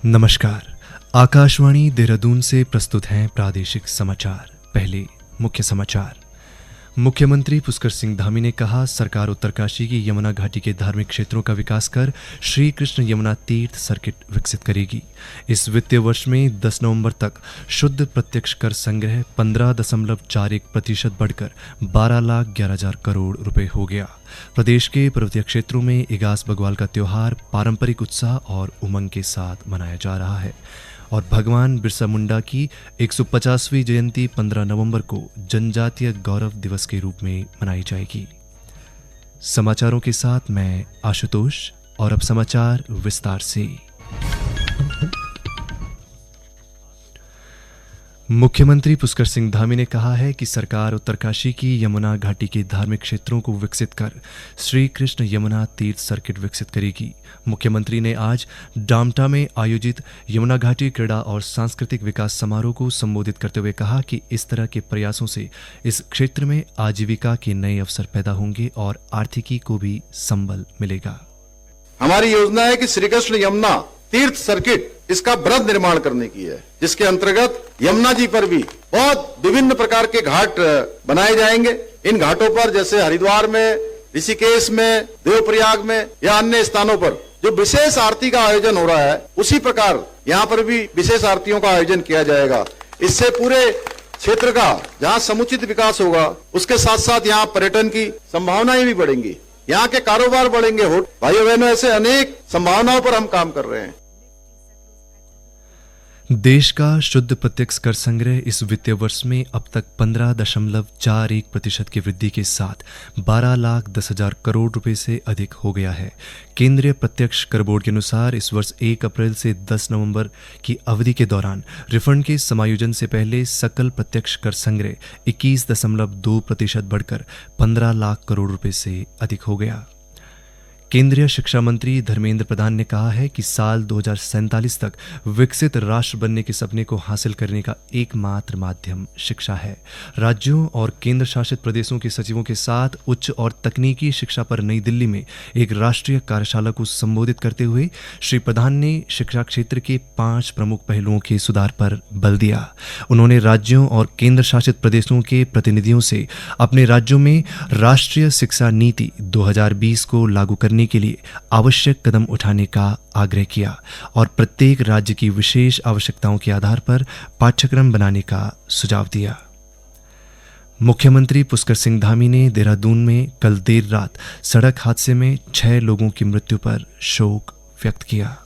नमस्कार। आकाशवाणी देहरादून से प्रस्तुत हैं प्रादेशिक समाचार। पहले मुख्य समाचार। मुख्यमंत्री पुष्कर सिंह धामी ने कहा, सरकार उत्तरकाशी की यमुना घाटी के धार्मिक क्षेत्रों का विकास कर श्री कृष्ण यमुना तीर्थ सर्किट विकसित करेगी। इस वित्तीय वर्ष में 10 नवंबर तक शुद्ध प्रत्यक्ष कर संग्रह 15.41% बढ़कर 12,11,000 करोड़ रुपए हो गया। प्रदेश के पर्वतीय क्षेत्रों में इगास बग्वाल का त्योहार पारंपरिक उत्साह और उमंग के साथ मनाया जा रहा है और भगवान बिरसा मुंडा की 150वीं जयंती 15 नवंबर को जनजातीय गौरव दिवस के रूप में मनाई जाएगी। समाचारों के साथ मैं आशुतोष और अब समाचार विस्तार से। मुख्यमंत्री पुष्कर सिंह धामी ने कहा है कि सरकार उत्तरकाशी की यमुना घाटी के धार्मिक क्षेत्रों को विकसित कर श्री कृष्ण यमुना तीर्थ सर्किट विकसित करेगी। मुख्यमंत्री ने आज डामटा में आयोजित यमुना घाटी क्रीड़ा और सांस्कृतिक विकास समारोह को संबोधित करते हुए कहा कि इस तरह के प्रयासों से इस क्षेत्र में आजीविका के नए अवसर पैदा होंगे और आर्थिकी को भी संबल मिलेगा। हमारी योजना है कि श्री कृष्ण यमुना तीर्थ सर्किट इसका बृहद निर्माण करने की है, जिसके अंतर्गत यमुना जी पर भी बहुत विभिन्न प्रकार के घाट बनाए जाएंगे। इन घाटों पर जैसे हरिद्वार में, ऋषिकेश में, देवप्रयाग में या अन्य स्थानों पर जो विशेष आरती का आयोजन हो रहा है, उसी प्रकार यहाँ पर भी विशेष आरतियों का आयोजन किया जाएगा। इससे पूरे क्षेत्र का जहाँ समुचित विकास होगा, उसके साथ साथ यहाँ पर्यटन की संभावनाएं भी बढ़ेंगी, यहाँ के कारोबार बढ़ेंगे। भाइयों बहनों, ऐसे अनेक संभावनाओं पर हम काम कर रहे हैं। देश का शुद्ध प्रत्यक्ष कर संग्रह इस वित्तीय वर्ष में अब तक 15.41% की वृद्धि के साथ 12,10,000 करोड़ रुपए से अधिक हो गया है। केंद्रीय प्रत्यक्ष कर बोर्ड के अनुसार इस वर्ष 1 अप्रैल से 10 नवंबर की अवधि के दौरान रिफंड के समायोजन से पहले सकल प्रत्यक्ष कर संग्रह 21.2% बढ़कर 15 लाख करोड़ रुपए से अधिक हो गया। केंद्रीय शिक्षा मंत्री धर्मेंद्र प्रधान ने कहा है कि साल 2047 तक विकसित राष्ट्र बनने के सपने को हासिल करने का एकमात्र माध्यम शिक्षा है। राज्यों और केंद्र शासित प्रदेशों के सचिवों के साथ उच्च और तकनीकी शिक्षा पर नई दिल्ली में एक राष्ट्रीय कार्यशाला को संबोधित करते हुए श्री प्रधान ने शिक्षा क्षेत्र के 5 प्रमुख पहलुओं के सुधार पर बल दिया। उन्होंने राज्यों और केंद्र शासित प्रदेशों के प्रतिनिधियों से अपने राज्यों में राष्ट्रीय शिक्षा नीति 2020 को लागू करने के लिए आवश्यक कदम उठाने का आग्रह किया और प्रत्येक राज्य की विशेष आवश्यकताओं के आधार पर पाठ्यक्रम बनाने का सुझाव दिया। मुख्यमंत्री पुष्कर सिंह धामी ने देहरादून में कल देर रात सड़क हादसे में 6 लोगों की मृत्यु पर शोक व्यक्त किया।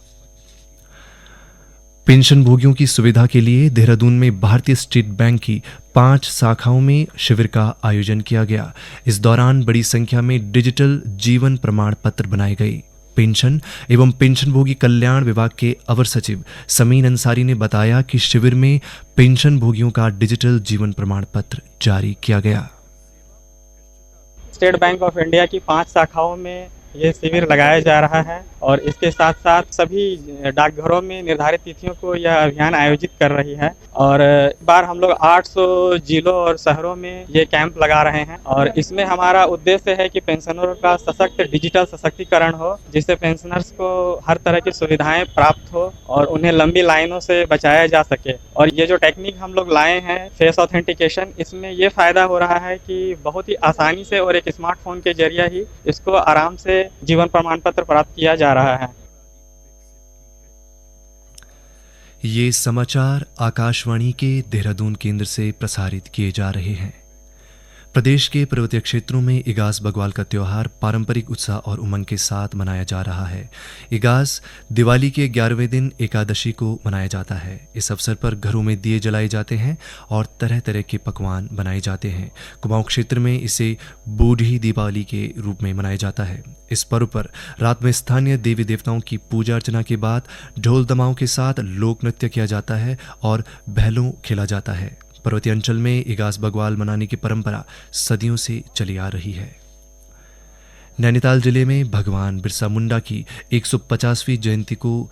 पेंशन भोगियों की सुविधा के लिए देहरादून में भारतीय स्टेट बैंक की 5 शाखाओं में शिविर का आयोजन किया गया। इस दौरान बड़ी संख्या में डिजिटल जीवन प्रमाण पत्र बनाए गए। पेंशन एवं पेंशनभोगी कल्याण विभाग के अवर सचिव समीन अंसारी ने बताया कि शिविर में पेंशन भोगियों का डिजिटल जीवन प्रमाण पत्र जारी किया गया। स्टेट बैंक ऑफ इंडिया की 5 शाखाओं में ये शिविर लगाया जा रहा है और इसके साथ साथ सभी डाकघरों में निर्धारित तिथियों को यह अभियान आयोजित कर रही है और इस बार हम लोग 800 जिलों और शहरों में ये कैंप लगा रहे हैं और इसमें हमारा उद्देश्य है कि पेंशनरों का सशक्त डिजिटल सशक्तिकरण हो, जिससे पेंशनर्स को हर तरह की सुविधाएं प्राप्त हो और उन्हें लंबी लाइनों से बचाया जा सके। और ये जो टेक्निक हम लोग लाए हैं फेस ऑथेंटिकेशन, इसमें ये फायदा हो रहा है कि बहुत ही आसानी से और एक स्मार्टफोन के जरिए ही इसको आराम से जीवन प्रमाण पत्र प्राप्त किया जा रहा है। ये समाचार आकाशवाणी के देहरादून केंद्र से प्रसारित किए जा रहे हैं। प्रदेश के पर्वतीय क्षेत्रों में इगास बग्वाल का त्योहार पारंपरिक उत्साह और उमंग के साथ मनाया जा रहा है। इगास दिवाली के 11वें दिन एकादशी को मनाया जाता है। इस अवसर पर घरों में दिए जलाए जाते हैं और तरह तरह के पकवान बनाए जाते हैं। कुमाऊं क्षेत्र में इसे बूढ़ी दीपावली के रूप में मनाया जाता है। इस पर्व पर रात में स्थानीय देवी देवताओं की पूजा अर्चना के बाद ढोल दमाओं के साथ लोक नृत्य किया जाता है और बहलों खेला जाता है। पर्वतीय अंचल में इगास बग्वाल मनाने की परंपरा सदियों से चली आ रही है। नैनीताल जिले में भगवान बिरसा मुंडा की 150वीं जयंती को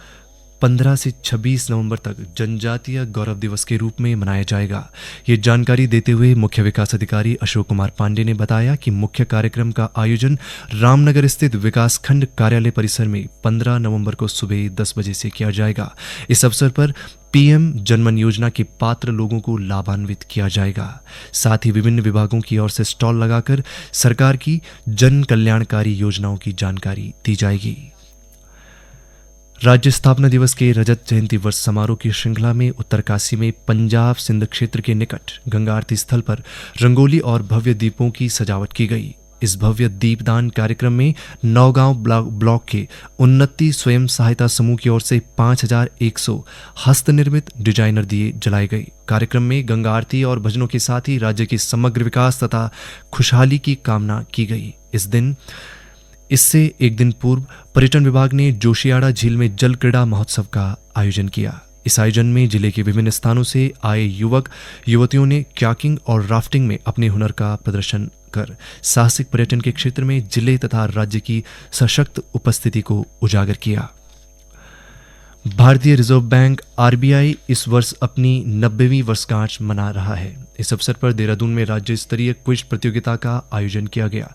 15 से 26 नवंबर तक जनजातीय गौरव दिवस के रूप में मनाया जाएगा। ये जानकारी देते हुए मुख्य विकास अधिकारी अशोक कुमार पांडे ने बताया कि मुख्य कार्यक्रम का आयोजन रामनगर स्थित विकासखंड कार्यालय परिसर में 15 नवंबर को सुबह 10 बजे से किया जाएगा। इस अवसर पर पीएम जनमन योजना के पात्र लोगों को लाभान्वित किया जाएगा। साथ ही विभिन्न विभागों की ओर से स्टॉल लगाकर सरकार की जन कल्याणकारी योजनाओं की जानकारी दी जाएगी। राज्य स्थापना दिवस के रजत जयंती वर्ष समारोह की श्रृंखला में उत्तरकाशी में पंजाब सिंध क्षेत्र के निकट गंगा आरती स्थल पर रंगोली और भव्य दीपों की सजावट की गई। इस भव्य दीपदान कार्यक्रम में नौगांव ब्लॉक के उन्नति स्वयं सहायता समूह की ओर से 5100 हस्तनिर्मित डिजाइनर दिए जलाए गए। कार्यक्रम में गंगा आरती और भजनों के साथ ही राज्य के समग्र विकास तथा खुशहाली की कामना की गई। इससे एक दिन पूर्व पर्यटन विभाग ने जोशियाड़ा झील में जल क्रीड़ा महोत्सव का आयोजन किया। इस आयोजन में जिले के विभिन्न स्थानों से आए युवक युवतियों ने कयाकिंग और राफ्टिंग में अपने हुनर का प्रदर्शन कर साहसिक पर्यटन के क्षेत्र में जिले तथा राज्य की सशक्त उपस्थिति को उजागर किया। भारतीय रिजर्व बैंक आरबीआई इस वर्ष अपनी 90वीं वर्षगांठ मना रहा है। इस अवसर पर देहरादून में राज्य स्तरीय क्विज प्रतियोगिता का आयोजन किया गया।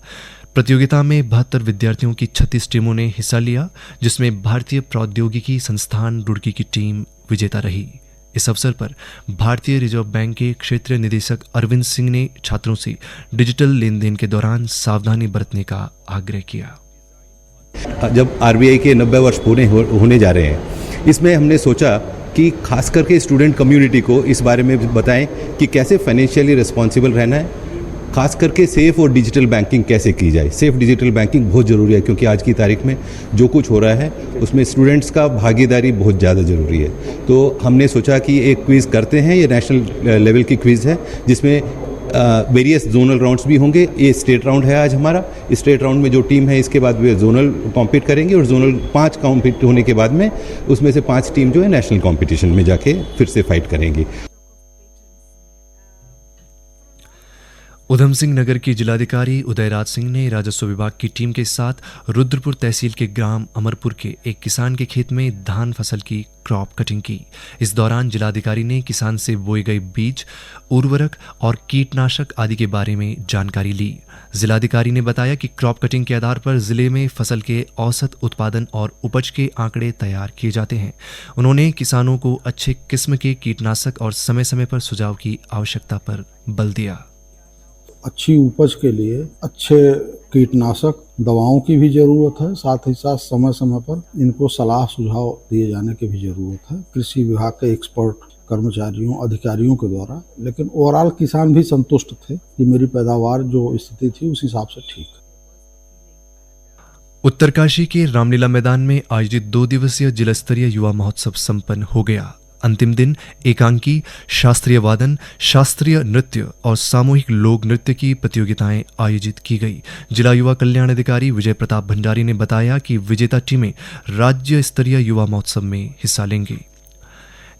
प्रतियोगिता में 72 विद्यार्थियों की 36 टीमों ने हिस्सा लिया, जिसमें भारतीय प्रौद्योगिकी संस्थान रुड़की की टीम विजेता रही। इस अवसर पर भारतीय रिजर्व बैंक के क्षेत्रीय निदेशक अरविंद सिंह ने छात्रों से डिजिटल लेन देन के दौरान सावधानी बरतने का आग्रह किया। जब आरबीआई के 90 वर्ष पूरे होने जा रहे हैं, इसमें हमने सोचा कि खास करके स्टूडेंट कम्युनिटी को इस बारे में बताएं कि कैसे फाइनेंशियली रिस्पॉन्सिबल रहना है, खास करके सेफ और डिजिटल बैंकिंग कैसे की जाए। सेफ डिजिटल बैंकिंग बहुत ज़रूरी है, क्योंकि आज की तारीख में जो कुछ हो रहा है उसमें स्टूडेंट्स का भागीदारी बहुत ज़्यादा ज़रूरी है। तो हमने सोचा कि एक क्विज़ करते हैं, ये नेशनल लेवल की क्विज़ है जिसमें वेरियस जोनल राउंड्स भी होंगे। ये स्टेट राउंड है आज हमारा। स्टेट राउंड में जो टीम है इसके बाद वे जोनल कॉम्पीट करेंगे और जोनल 5 कॉम्पीट होने के बाद में उसमें से 5 टीम जो है नेशनल कॉम्पिटिशन में जाके फिर से फाइट करेंगी। उधम सिंह नगर के जिलाधिकारी उदयराज सिंह ने राजस्व विभाग की टीम के साथ रुद्रपुर तहसील के ग्राम अमरपुर के एक किसान के खेत में धान फसल की क्रॉप कटिंग की। इस दौरान जिलाधिकारी ने किसान से बोए गए बीज, उर्वरक और कीटनाशक आदि के बारे में जानकारी ली। जिलाधिकारी ने बताया कि क्रॉप कटिंग के आधार पर जिले में फसल के औसत उत्पादन और उपज के आंकड़े तैयार किए जाते हैं। उन्होंने किसानों को अच्छे किस्म के कीटनाशक और समय समय पर सुझाव की आवश्यकता पर बल दिया। अच्छी उपज के लिए अच्छे कीटनाशक दवाओं की भी ज़रूरत है, साथ ही साथ समय समय पर इनको सलाह सुझाव दिए जाने की भी ज़रूरत है कृषि विभाग के एक्सपर्ट कर्मचारियों अधिकारियों के द्वारा। लेकिन ओवरऑल किसान भी संतुष्ट थे कि मेरी पैदावार जो स्थिति थी उस हिसाब से ठीक है। उत्तरकाशी के रामलीला मैदान में आयोजित 2 दिवसीय जिला स्तरीय युवा महोत्सव संपन्न हो गया। अंतिम दिन एकांकी, शास्त्रीय वादन, शास्त्रीय नृत्य और सामूहिक लोक नृत्य की प्रतियोगिताएं आयोजित की गई। जिला युवा कल्याण अधिकारी विजय प्रताप भंडारी ने बताया कि विजेता टीमें राज्य स्तरीय युवा महोत्सव में हिस्सा लेंगी।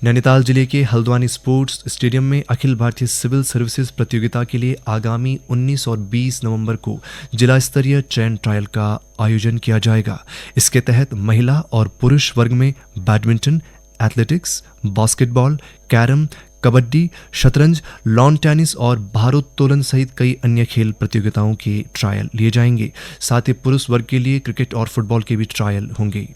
नैनीताल जिले के हल्द्वानी स्पोर्ट्स स्टेडियम में अखिल भारतीय सिविल सर्विसेज प्रतियोगिता के लिए आगामी 19 और 20 नवंबर को जिला स्तरीय चयन ट्रायल का आयोजन किया जाएगा। इसके तहत महिला और पुरुष वर्ग में badminton, athletics, basketball, carrom, kabaddi, शतरंज, लॉन टेनिस और भारोत्तोलन सहित कई अन्य खेल प्रतियोगिताओं के ट्रायल लिए जाएंगे। साथ ही पुरुष वर्ग के लिए क्रिकेट और फुटबॉल के भी ट्रायल होंगे।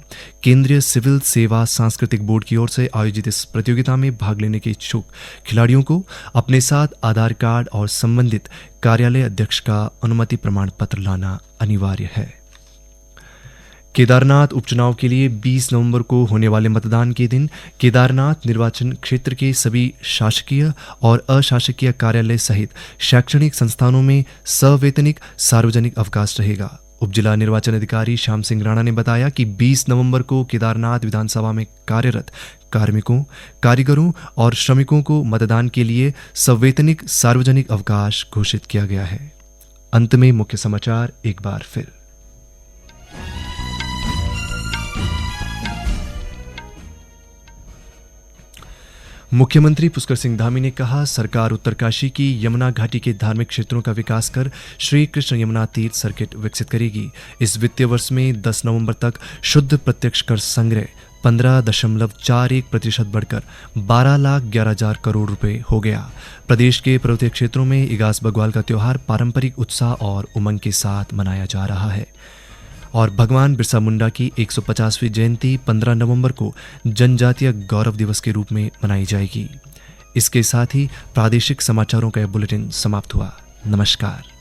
केंद्रीय सिविल सेवा सांस्कृतिक बोर्ड की ओर से आयोजित इस प्रतियोगिता में भाग लेने के इच्छुक खिलाड़ियों को अपने साथ आधार कार्ड और संबंधित कार्यालय अध्यक्ष का अनुमति प्रमाण पत्र लाना अनिवार्य है। केदारनाथ उपचुनाव के लिए 20 नवंबर को होने वाले मतदान के दिन केदारनाथ निर्वाचन क्षेत्र के सभी शासकीय और अशासकीय कार्यालय सहित शैक्षणिक संस्थानों में सवैतनिक सार्वजनिक अवकाश रहेगा। उपजिला निर्वाचन अधिकारी श्याम सिंह राणा ने बताया कि 20 नवंबर को केदारनाथ विधानसभा में कार्यरत कार्मिकों, कारीगरों और श्रमिकों को मतदान के लिए सवैतनिक सार्वजनिक अवकाश घोषित किया गया है। अंत में मुख्य समाचार एक बार फिर। मुख्यमंत्री पुष्कर सिंह धामी ने कहा, सरकार उत्तरकाशी की यमुना घाटी के धार्मिक क्षेत्रों का विकास कर श्री कृष्ण यमुना तीर्थ सर्किट विकसित करेगी। इस वित्तीय वर्ष में 10 नवंबर तक शुद्ध प्रत्यक्ष कर संग्रह 15.41% बढ़कर 12,11,000 करोड़ रुपए हो गया। प्रदेश के पर्वतीय क्षेत्रों में इगास बग्वाल का त्यौहार पारंपरिक उत्साह और उमंग के साथ मनाया जा रहा है और भगवान बिरसा मुंडा की 150वीं जयंती 15 नवंबर को जनजातीय गौरव दिवस के रूप में मनाई जाएगी। इसके साथ ही प्रादेशिक समाचारों का यह बुलेटिन समाप्त हुआ। नमस्कार।